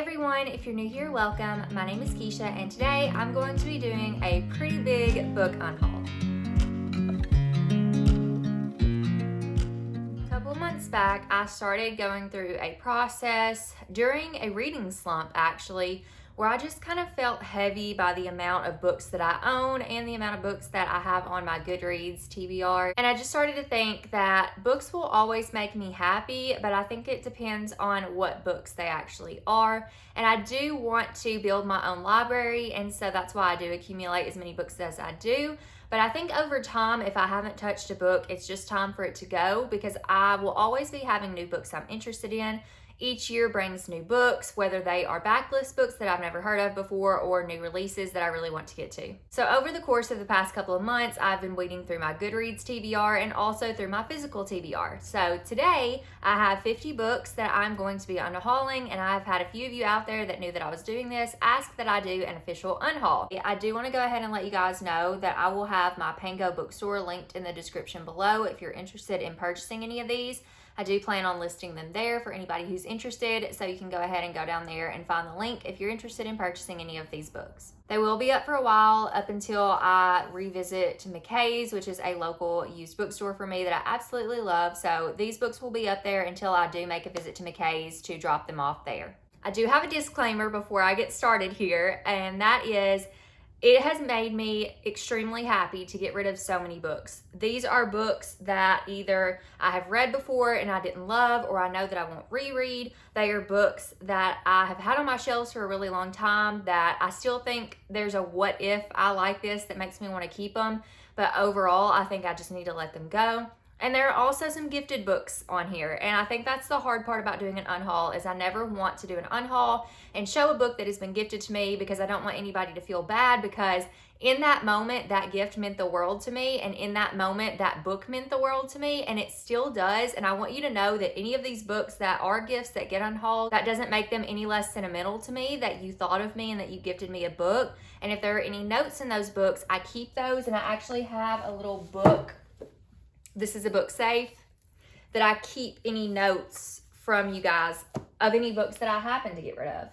everyone, if you're new here, welcome. My name is Keisha and today I'm going to be doing a pretty big book unhaul. A couple months back, I started going through a process during a reading slump actually, where I just kind of felt heavy by the amount of books that I own and the amount of books that I have on my Goodreads TBR. And I just started to think that books will always make me happy, but I think it depends on what books they actually are. And I do want to build my own library, and so that's why I do accumulate as many books as I do. But I think over time, if I haven't touched a book, it's just time for it to go, because I will always be having new books I'm interested in. Each year brings new books, whether they are backlist books that I've never heard of before or new releases that I really want to get to. So over the course of the past couple of months, I've been weeding through my Goodreads TBR and also through my physical TBR. So today I have 50 books that I'm going to be unhauling, and I've had a few of you out there that knew that I was doing this ask that I do an official unhaul. I do want to go ahead and let you guys know that I will have my PANGO bookstore linked in the description below if you're interested in purchasing any of these. I do plan on listing them there for anybody who's interested, so you can go ahead and go down there and find the link if you're interested in purchasing any of these books. They will be up for a while, up until I revisit to McKay's, which is a local used bookstore for me that I absolutely love. So these books will be up there until I do make a visit to McKay's to drop them off there. I do have a disclaimer before I get started here, and that is, it has made me extremely happy to get rid of so many books. These are books that either I have read before and I didn't love, or I know that I won't reread. They are books that I have had on my shelves for a really long time that I still think there's a what if I like this that makes me want to keep them. But overall, I think I just need to let them go. And there are also some gifted books on here. And I think that's the hard part about doing an unhaul, is I never want to do an unhaul and show a book that has been gifted to me, because I don't want anybody to feel bad, because in that moment, that gift meant the world to me. And in that moment, that book meant the world to me, and it still does. And I want you to know that any of these books that are gifts that get unhauled, that doesn't make them any less sentimental to me, that you thought of me and that you gifted me a book. And if there are any notes in those books, I keep those, and I actually have a little book. This is a book safe that I keep any notes from you guys of any books that I happen to get rid of.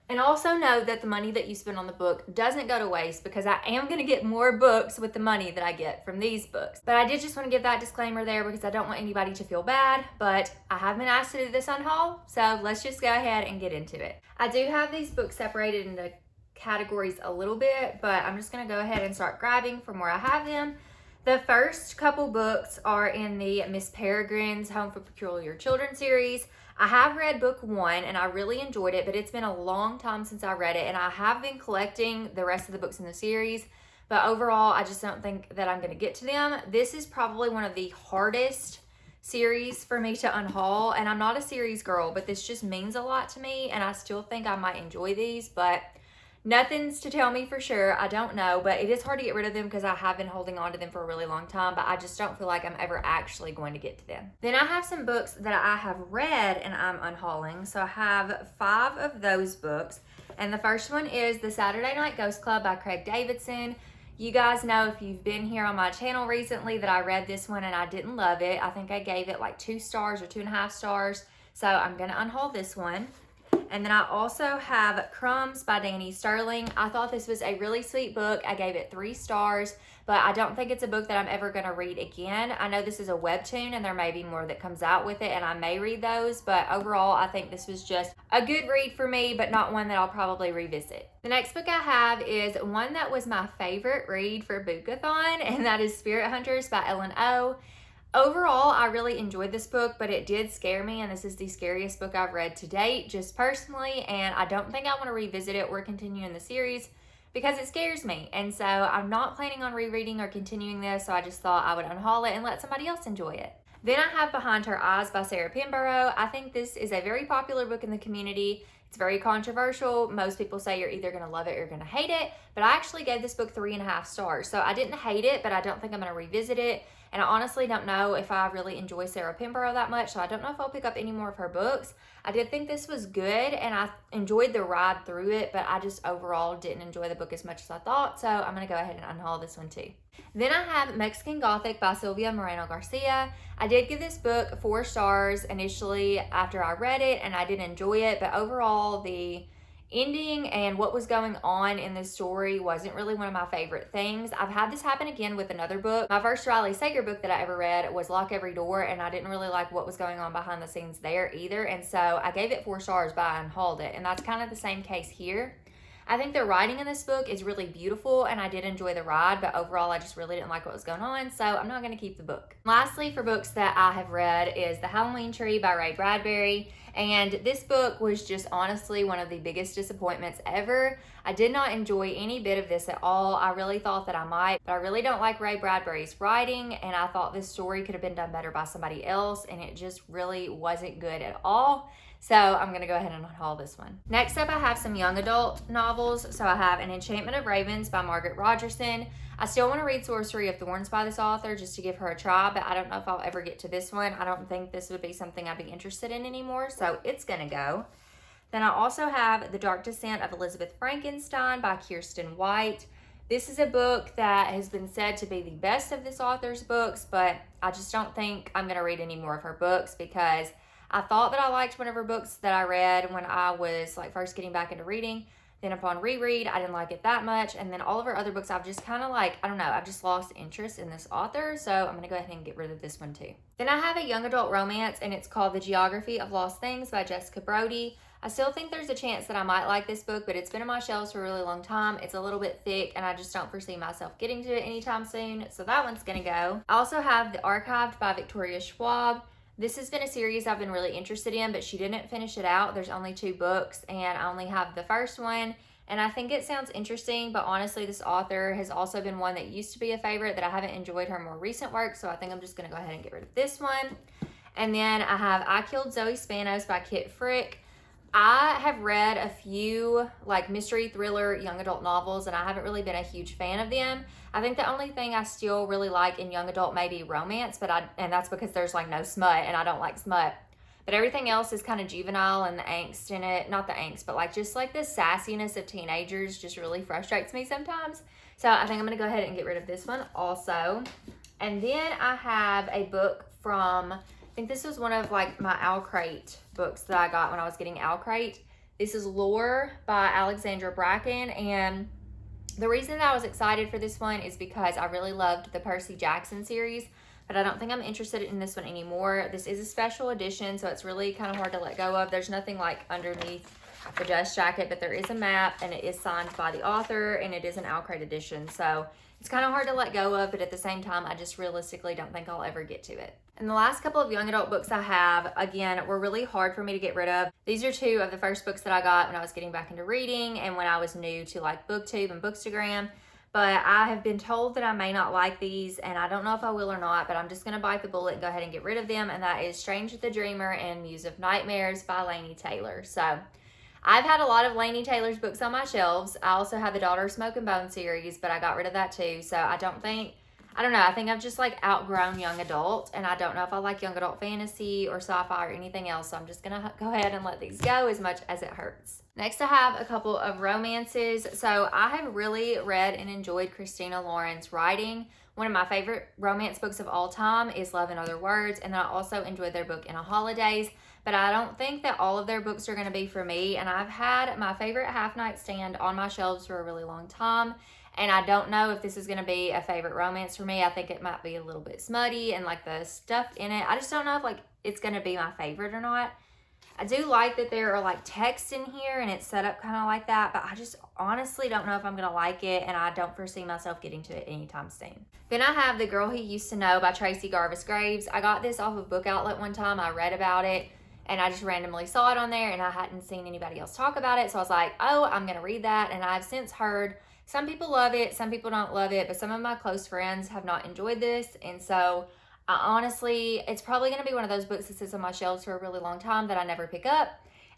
And also know that the money that you spend on the book doesn't go to waste, because I am going to get more books with the money that I get from these books. But I did just want to give that disclaimer there, because I don't want anybody to feel bad. But I have been asked to do this unhaul, so let's just go ahead and get into it. I do have these books separated into categories a little bit, but I'm just going to go ahead and start grabbing from where I have them. The first couple books are in the Miss Peregrine's Home for Peculiar Children series. I have read book 1 and I really enjoyed it, but it's been a long time since I read it, and I have been collecting the rest of the books in the series, but overall I just don't think that I'm going to get to them. This is probably one of the hardest series for me to unhaul, and I'm not a series girl, but this just means a lot to me, and I still think I might enjoy these, but nothing's to tell me for sure. I don't know, but it is hard to get rid of them because I have been holding on to them for a really long time, but I just don't feel like I'm ever actually going to get to them. Then I have some books that I have read and I'm unhauling. So I have 5 of those books. And the first one is The Saturday Night Ghost Club by Craig Davidson. You guys know, if you've been here on my channel recently, that I read this one and I didn't love it. I think I gave it like 2 stars or 2.5 stars. So I'm going to unhaul this one. And then I also have Crumbs by Danny Sterling. I thought this was a really sweet book. I gave it 3 stars, but I don't think it's a book that I'm ever going to read again. I know this is a webtoon and there may be more that comes out with it, and I may read those, but overall I think this was just a good read for me, but not one that I'll probably revisit. The next book I have is one that was my favorite read for Bookathon, and that is Spirit Hunters by Ellen O. Overall, I really enjoyed this book, but it did scare me, and this is the scariest book I've read to date, just personally, and I don't think I want to revisit it or continue in the series because it scares me. And so I'm not planning on rereading or continuing this, so I just thought I would unhaul it and let somebody else enjoy it. Then I have Behind Her Eyes by Sarah Pinborough. I think this is a very popular book in the community. It's very controversial. Most people say you're either going to love it or you're going to hate it, but I actually gave this book 3.5 stars. So I didn't hate it, but I don't think I'm going to revisit it. And I honestly don't know if I really enjoy Sarah Pembroke that much, so I don't know if I'll pick up any more of her books. I did think this was good, and I enjoyed the ride through it, but I just overall didn't enjoy the book as much as I thought, so I'm going to go ahead and unhaul this one too. Then I have Mexican Gothic by Sylvia Moreno Garcia. I did give this book 4 stars initially after I read it, and I did enjoy it, but overall the ending and what was going on in this story wasn't really one of my favorite things. I've had this happen again with another book. My first Riley Sager book that I ever read was Lock Every Door, and I didn't really like what was going on behind the scenes there either, and so I gave it 4 stars, but I unhauled it, and that's kind of the same case here. I think the writing in this book is really beautiful, and I did enjoy the ride, but overall I just really didn't like what was going on, so I'm not going to keep the book. Lastly, for books that I have read is The Halloween Tree by Ray Bradbury, and this book was just honestly one of the biggest disappointments ever. I did not enjoy any bit of this at all. I really thought that I might, but I really don't like Ray Bradbury's writing, and I thought this story could have been done better by somebody else, and it just really wasn't good at all. So I'm going to go ahead and unhaul this one. Next up, I have some young adult novels. So I have An Enchantment of Ravens by Margaret Rogerson. I still want to read Sorcery of Thorns by this author just to give her a try, but I don't know if I'll ever get to this one. I don't think this would be something I'd be interested in anymore, so it's going to go. Then I also have The Dark Descent of Elizabeth Frankenstein by Kirsten White. This is a book that has been said to be the best of this author's books, but I just don't think I'm going to read any more of her books because I thought that I liked one of her books that I read when I was like first getting back into reading. Then upon reread, I didn't like it that much. And then all of her other books, I've just kind of like, I don't know, I've just lost interest in this author. So I'm going to go ahead and get rid of this one too. Then I have a young adult romance, and it's called The Geography of Lost Things by Jessica Brody. I still think there's a chance that I might like this book, but it's been on my shelves for a really long time. It's a little bit thick, and I just don't foresee myself getting to it anytime soon. So that one's going to go. I also have The Archived by Victoria Schwab. This has been a series I've been really interested in, but she didn't finish it out. There's only 2 books, and I only have the first one, and I think it sounds interesting, but honestly, this author has also been one that used to be a favorite that I haven't enjoyed her more recent work, so I think I'm just going to go ahead and get rid of this one. And then I have I Killed Zoe Spanos by Kit Frick. I have read a few like mystery thriller young adult novels, and I haven't really been a huge fan of them. I think the only thing I still really like in young adult may be romance, and that's because there's like no smut, and I don't like smut. But everything else is kind of juvenile, and the angst in it, not the angst, but like just like the sassiness of teenagers just really frustrates me sometimes. So I think I'm going to go ahead and get rid of this one also. And then I have a book from, I think this was one of like my Owl Crate books that I got when I was getting Owl Crate. This is Lore by Alexandra Bracken, and the reason that I was excited for this one is because I really loved the Percy Jackson series, but I don't think I'm interested in this one anymore. This is a special edition, so it's really kind of hard to let go of. There's nothing like underneath the dust jacket, but there is a map, and it is signed by the author, and it is an Owl Crate edition, so it's kind of hard to let go of, but at the same time, I just realistically don't think I'll ever get to it. And the last couple of young adult books I have, again, were really hard for me to get rid of. These are 2 of the first books that I got when I was getting back into reading and when I was new to like BookTube and Bookstagram. But I have been told that I may not like these, and I don't know if I will or not, but I'm just going to bite the bullet and go ahead and get rid of them. And that is Strange the Dreamer and Muse of Nightmares by Laini Taylor. So I've had a lot of Laini Taylor's books on my shelves. I also have the Daughter of Smoke and Bone series, but I got rid of that too. So I don't know, I think I've just like outgrown young adult, and I don't know if I like young adult fantasy or sci-fi or anything else, so I'm just gonna go ahead and let these go as much as it hurts. Next, I have a couple of romances. So I have really read and enjoyed Christina Lauren's writing. One of my favorite romance books of all time is Love in Other Words, and then I also enjoyed their book In a Holidays, but I don't think that all of their books are gonna be for me, and I've had my favorite Half Night Stand on my shelves for a really long time. And I don't know if this is going to be a favorite romance for me. I think it might be a little bit smutty and like the stuff in it. I just don't know if like it's going to be my favorite or not. I do like that there are like text in here and it's set up kind of like that, but I just honestly don't know if I'm going to like it, and I don't foresee myself getting to it anytime soon. Then I have The Girl He Used to Know by Tracy Garvis Graves. I got this off of Book Outlet one time. I read about it, and I just randomly saw it on there, and I hadn't seen anybody else talk about it. So I was like, oh, I'm going to read that. And I've since heard some people love it, some people don't love it, but some of my close friends have not enjoyed this. And so honestly, it's probably going to be one of those books that sits on my shelves for a really long time that I never pick up.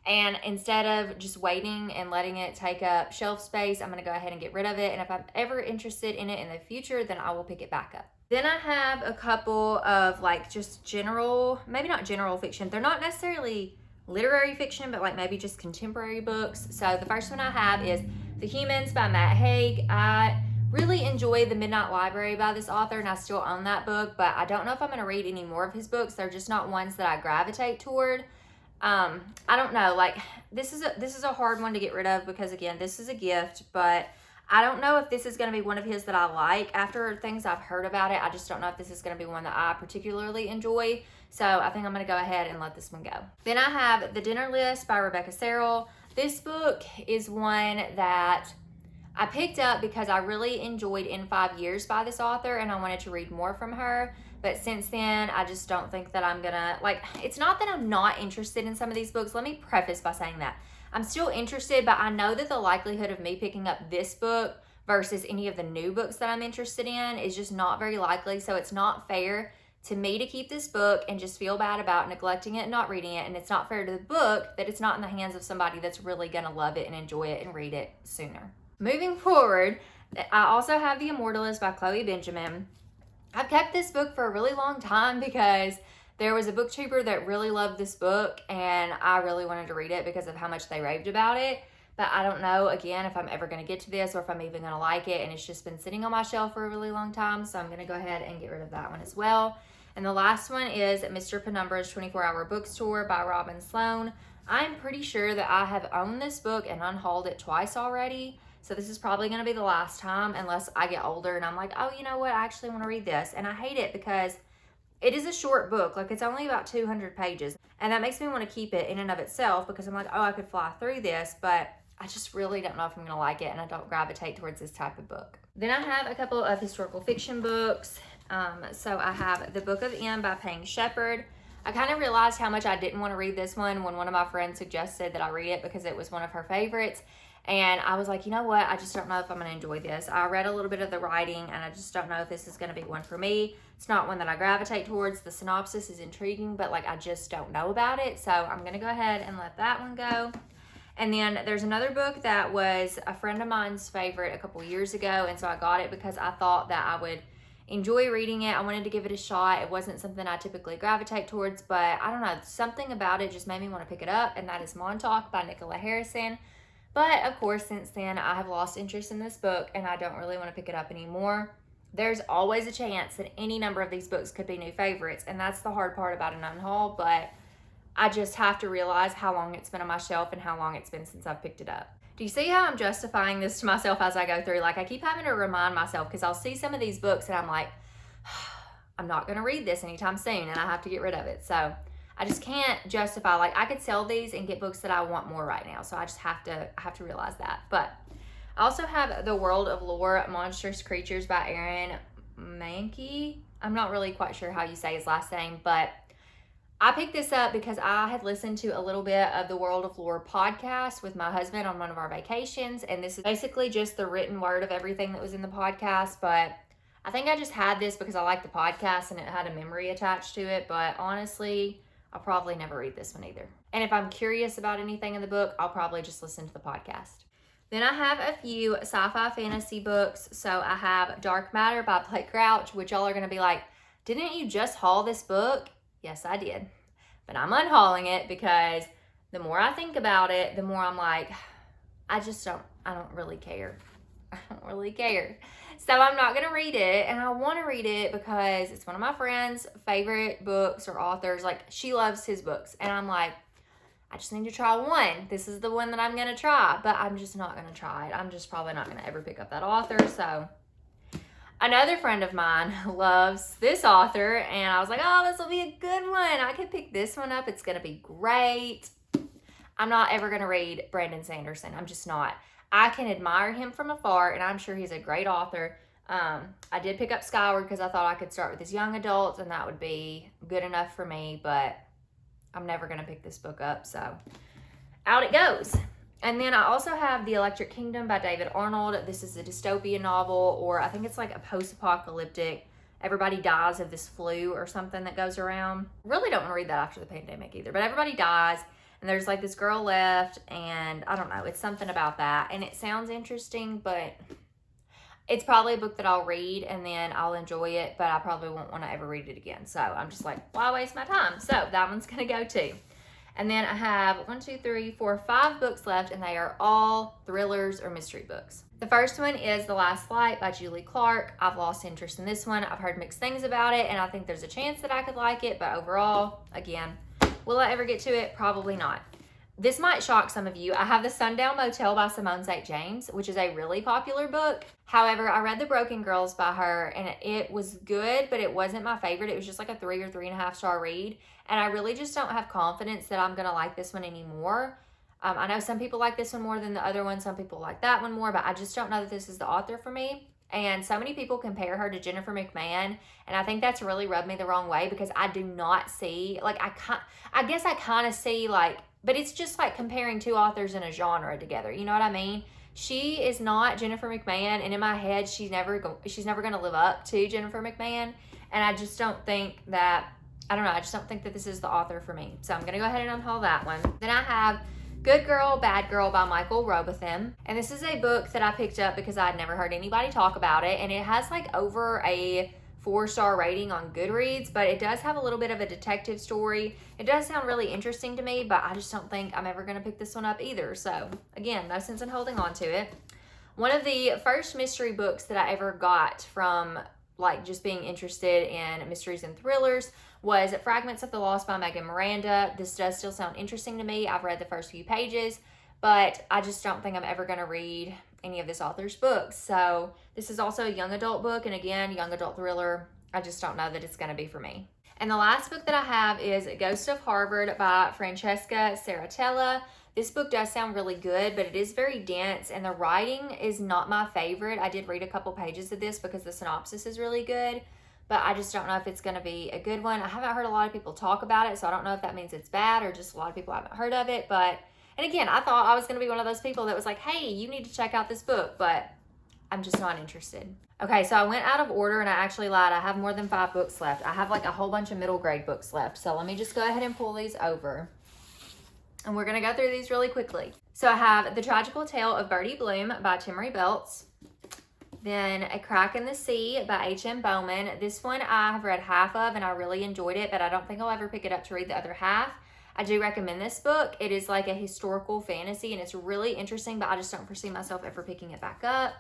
And instead of just waiting and letting it take up shelf space, I'm going to go ahead and get rid of it. And if I'm ever interested in it in the future, then I will pick it back up. Then I have a couple of like just general, maybe not general fiction. They're not necessarily literary fiction, but like maybe just contemporary books. So the first one I have is The Humans by Matt Hague. I really enjoy The Midnight Library by this author, and I still own that book, but I don't know if I'm going to read any more of his books. They're just not ones that I gravitate toward. I don't know, like this is a hard one to get rid of because again, this is a gift, but I don't know if this is going to be one of his that I like. After things I've heard about it, I just don't know if this is going to be one that I particularly enjoy. So I think I'm going to go ahead and let this one go. Then I have The Dinner List by Rebecca Cerrell. This book is one that I picked up because I really enjoyed In 5 Years by this author and I wanted to read more from her. But since then, I just don't think that I'm gonna, like, it's not that I'm not interested in some of these books. Let me preface by saying that. I'm still interested, but I know that the likelihood of me picking up this book versus any of the new books that I'm interested in is just not very likely. So it's not fair to me to keep this book and just feel bad about neglecting it and not reading it. And it's not fair to the book that it's not in the hands of somebody that's really gonna love it and enjoy it and read it sooner. Moving forward, I also have The Immortalist by Chloe Benjamin. I've kept this book for a really long time because there was a booktuber that really loved this book and I really wanted to read it because of how much they raved about it. But I don't know, again, if I'm ever going to get to this or if I'm even going to like it. And it's just been sitting on my shelf for a really long time. So I'm going to go ahead and get rid of that one as well. And the last one is Mr. Penumbra's 24-Hour Bookstore by Robin Sloan. I'm pretty sure that I have owned this book and unhauled it twice already. So this is probably going to be the last time unless I get older and I'm like, oh, you know what? I actually want to read this. And I hate it because it is a short book. Like it's only about 200 pages. And that makes me want to keep it in and of itself because I'm like, oh, I could fly through this. But I just really don't know if I'm going to like it. And I don't gravitate towards this type of book. Then I have a couple of historical fiction books. So I have The Book of M by Payne Shepherd. I kind of realized how much I didn't want to read this one when one of my friends suggested that I read it because it was one of her favorites. And I was like, you know what? I just don't know if I'm going to enjoy this. I read a little bit of the writing and I just don't know if this is going to be one for me. It's not one that I gravitate towards. The synopsis is intriguing, but like I just don't know about it. So I'm going to go ahead and let that one go. And then there's another book that was a friend of mine's favorite a couple years ago. And so I got it because I thought that I would enjoy reading it. I wanted to give it a shot. It wasn't something I typically gravitate towards, but I don't know. Something about it just made me want to pick it up. And that is Montauk by Nicola Harrison. But of course, since then, I have lost interest in this book and I don't really want to pick it up anymore. There's always a chance that any number of these books could be new favorites. And that's the hard part about an unhaul. But I just have to realize how long it's been on my shelf and how long it's been since I've picked it up. Do you see how I'm justifying this to myself as I go through? Like I keep having to remind myself because I'll see some of these books and I'm like, I'm not going to read this anytime soon and I have to get rid of it. So I just can't justify, like I could sell these and get books that I want more right now. So I just have to realize that. But I also have The World of Lore, Monstrous Creatures by Aaron Mahnke. I'm not really quite sure how you say his last name, but I picked this up because I had listened to a little bit of the World of Lore podcast with my husband on one of our vacations. And this is basically just the written word of everything that was in the podcast. But I think I just had this because I liked the podcast and it had a memory attached to it. But honestly, I'll probably never read this one either. And if I'm curious about anything in the book, I'll probably just listen to the podcast. Then I have a few sci-fi fantasy books. So I have Dark Matter by Blake Crouch, which y'all are going to be like, didn't you just haul this book? Yes, I did. But I'm unhauling it because the more I think about it, the more I'm like, I don't really care. I don't really care. So I'm not going to read it. And I want to read it because it's one of my friend's favorite books or authors. Like she loves his books. And I'm like, I just need to try one. This is the one that I'm going to try. But I'm just not going to try it. I'm just probably not going to ever pick up that author. So another friend of mine loves this author. And I was like, oh, this will be a good one. I could pick this one up. It's going to be great. I'm not ever going to read Brandon Sanderson. I'm just not. I can admire him from afar, and I'm sure he's a great author. I did pick up Skyward because I thought I could start with his young adults, and that would be good enough for me, but I'm never going to pick this book up, so out it goes. And then I also have The Electric Kingdom by David Arnold. This is a dystopian novel, or I think it's like a post-apocalyptic, everybody dies of this flu or something that goes around. Really don't want to read that after the pandemic either, but everybody dies. And there's like this girl left and I don't know, it's something about that. And it sounds interesting, but it's probably a book that I'll read and then I'll enjoy it, but I probably won't want to ever read it again. So I'm just like, why waste my time? So that one's going to go too. And then I have 5 books left, and they are all thrillers or mystery books. The first one is The Last Flight by Julie Clark. I've lost interest in this one. I've heard mixed things about it, and I think there's a chance that I could like it, but overall, again, will I ever get to it? Probably not. This might shock some of you. I have The Sundown Motel by Simone St. James, which is a really popular book. However, I read The Broken Girls by her, and it was good, but it wasn't my favorite. It was just like a 3 or 3.5 star read, and I really just don't have confidence that I'm gonna like this one anymore. I know some people like this one more than the other one. Some people like that one more, but I just don't know that this is the author for me. And so many people compare her to Jennifer McMahon, and I think that's really rubbed me the wrong way because I do not see, like, I guess I kind of see, like, but it's just like comparing two authors in a genre together. You know what I mean? She is not Jennifer McMahon, and in my head, she's never going to live up to Jennifer McMahon. And I just don't think that, I don't know, I just don't think that this is the author for me. So I'm going to go ahead and unhaul that one. Then I have Good Girl, Bad Girl by Michael Robotham. And this is a book that I picked up because I'd never heard anybody talk about it. And it has like over a 4-star rating on Goodreads, but it does have a little bit of a detective story. It does sound really interesting to me, but I just don't think I'm ever going to pick this one up either. So again, no sense in holding on to it. One of the first mystery books that I ever got from like just being interested in mysteries and thrillers was Fragments of the Lost by Megan Miranda. This does still sound interesting to me. I've read the first few pages, but I just don't think I'm ever going to read any of this author's books. So this is also a young adult book, and again, young adult thriller. I just don't know that it's going to be for me. And the last book that I have is Ghost of Harvard by Francesca Cerrell. This book does sound really good, but it is very dense, and the writing is not my favorite. I did read a couple pages of this because the synopsis is really good, but I just don't know if it's going to be a good one. I haven't heard a lot of people talk about it, so I don't know if that means it's bad or just a lot of people haven't heard of it. But, and again, I thought I was going to be one of those people that was like, hey, you need to check out this book, but I'm just not interested. Okay, so I went out of order, and I actually lied. I have more than 5 books left. I have like a whole bunch of middle grade books left. So let me just go ahead and pull these over. And we're going to go through these really quickly. So I have The Tragical Tale of Bertie Bloom by Timory Belts. Then A Crack in the Sea by H.M. Bowman. This one I have read half of, and I really enjoyed it, but I don't think I'll ever pick it up to read the other half. I do recommend this book. It is like a historical fantasy, and it's really interesting, but I just don't foresee myself ever picking it back up.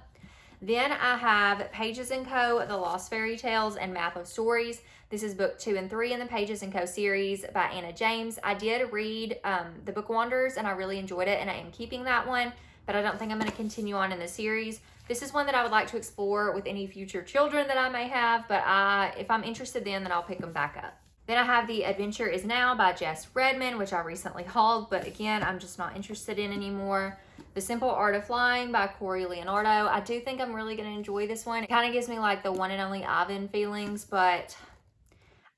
Then I have Pages & Co., The Lost Fairy Tales, and Map of Stories. This is book 2 and 3 in the Pages & Co. series by Anna James. I did read The Book Wanderers, and I really enjoyed it, and I am keeping that one, but I don't think I'm going to continue on in the series. This is one that I would like to explore with any future children that I may have, but if I'm interested then I'll pick them back up. Then I have The Adventure Is Now by Jess Redman, which I recently hauled, but again, I'm just not interested in anymore. The Simple Art of Flying by Corey Leonardo. I do think I'm really going to enjoy this one. It kind of gives me like the one and only Ivan feelings, but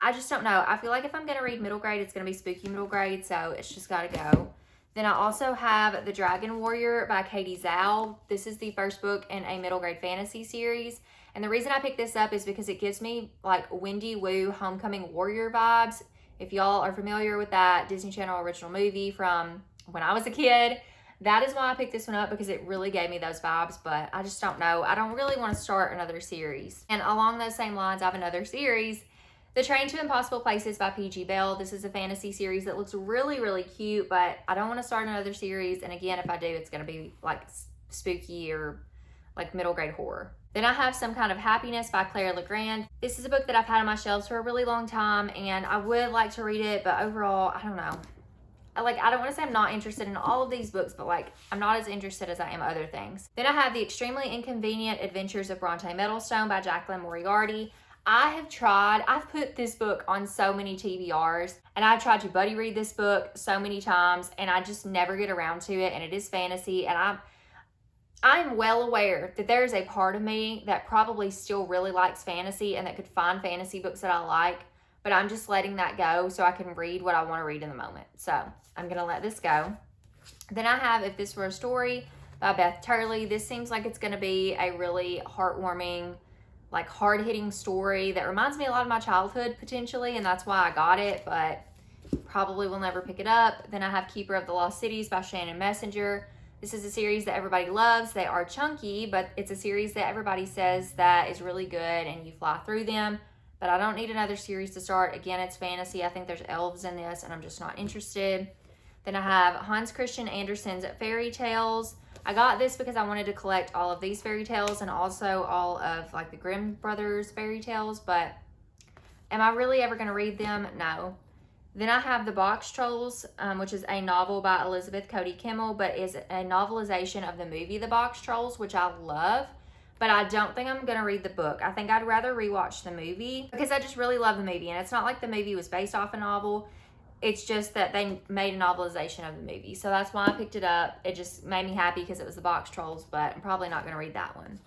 I just don't know. I feel like if I'm going to read middle grade, it's going to be spooky middle grade, so it's just got to go. Then I also have The Dragon Warrior by Katie Zhao. This is the first book in a middle grade fantasy series. And the reason I picked this up is because it gives me like Wendy Wu Homecoming Warrior vibes. If y'all are familiar with that Disney Channel original movie from when I was a kid, that is why I picked this one up, because it really gave me those vibes, but I just don't know. I don't really want to start another series. And along those same lines, I have another series, The Train to Impossible Places by P.G. Bell. This is a fantasy series that looks really, really cute, but I don't want to start another series. And again, if I do, it's going to be like spooky or like middle grade horror. Then I have Some Kind of Happiness by Claire Legrand. This is a book that I've had on my shelves for a really long time, and I would like to read it, but overall, I don't know. I don't want to say I'm not interested in all of these books, but like I'm not as interested as I am other things. Then I have The Extremely Inconvenient Adventures of Bronte Meadowstone by Jacqueline Moriarty. I've put this book on so many TBRs, and I've tried to buddy read this book so many times, and I just never get around to it, and it is fantasy, and I'm well aware that there's a part of me that probably still really likes fantasy and that could find fantasy books that I like, but I'm just letting that go so I can read what I want to read in the moment. So I'm going to let this go. Then I have If This Were a Story by Beth Turley. This seems like it's going to be a really heartwarming, like hard-hitting story that reminds me a lot of my childhood potentially, and that's why I got it, but probably will never pick it up. Then I have Keeper of the Lost Cities by Shannon Messenger. This is a series that everybody loves. They are chunky, but it's a series that everybody says that is really good and you fly through them. But I don't need another series to start. Again, it's fantasy. I think there's elves in this and I'm just not interested. Then I have Hans Christian Andersen's Fairy Tales. I got this because I wanted to collect all of these fairy tales and also all of like the Grimm brothers fairy tales, but am I really ever going to read them? No. Then I have The Box Trolls, which is a novel by Elizabeth Cody Kimmel, but is a novelization of the movie The Box Trolls, which I love. But I don't think I'm going to read the book. I think I'd rather rewatch the movie because I just really love the movie. And it's not like the movie was based off a novel. It's just that they made a novelization of the movie. So that's why I picked it up. It just made me happy because it was The Box Trolls, but I'm probably not going to read that one.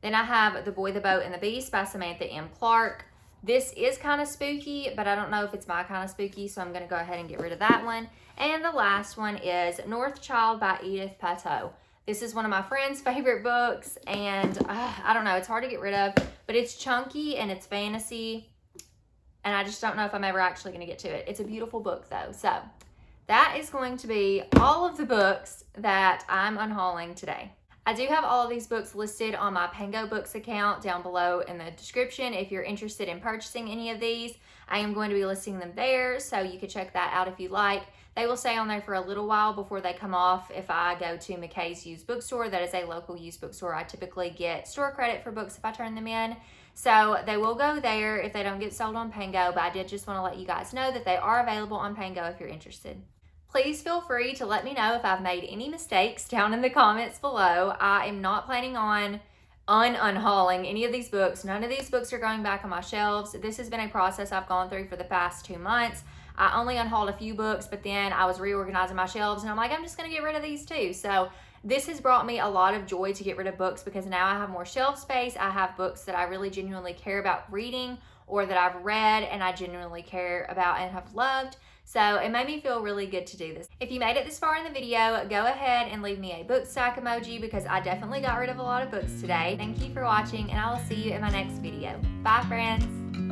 Then I have The Boy, the Boat, and the Beast by Samantha M. Clark. This is kind of spooky, but I don't know if it's my kind of spooky, so I'm going to go ahead and get rid of that one. And the last one is North Child by Edith Pateau. This is one of my friend's favorite books, and I don't know, it's hard to get rid of, but it's chunky and it's fantasy, and I just don't know if I'm ever actually going to get to it. It's a beautiful book, though. So that is going to be all of the books that I'm unhauling today. I do have all of these books listed on my PANGO Books account down below in the description. If you're interested in purchasing any of these, I am going to be listing them there, so you can check that out if you like. They will stay on there for a little while before they come off if I go to McKay's used bookstore. That is a local used bookstore. I typically get store credit for books if I turn them in. So they will go there if they don't get sold on PANGO, but I did just want to let you guys know that they are available on PANGO if you're interested. Please feel free to let me know if I've made any mistakes down in the comments below. I am not planning on unhauling any of these books. None of these books are going back on my shelves. This has been a process I've gone through for the past 2 months. I only unhauled a few books, but then I was reorganizing my shelves and I'm like, I'm just going to get rid of these too. So this has brought me a lot of joy to get rid of books because now I have more shelf space. I have books that I really genuinely care about reading or that I've read and I genuinely care about and have loved. So it made me feel really good to do this. If you made it this far in the video, go ahead and leave me a book stack emoji because I definitely got rid of a lot of books today. Thank you for watching and I will see you in my next video. Bye friends.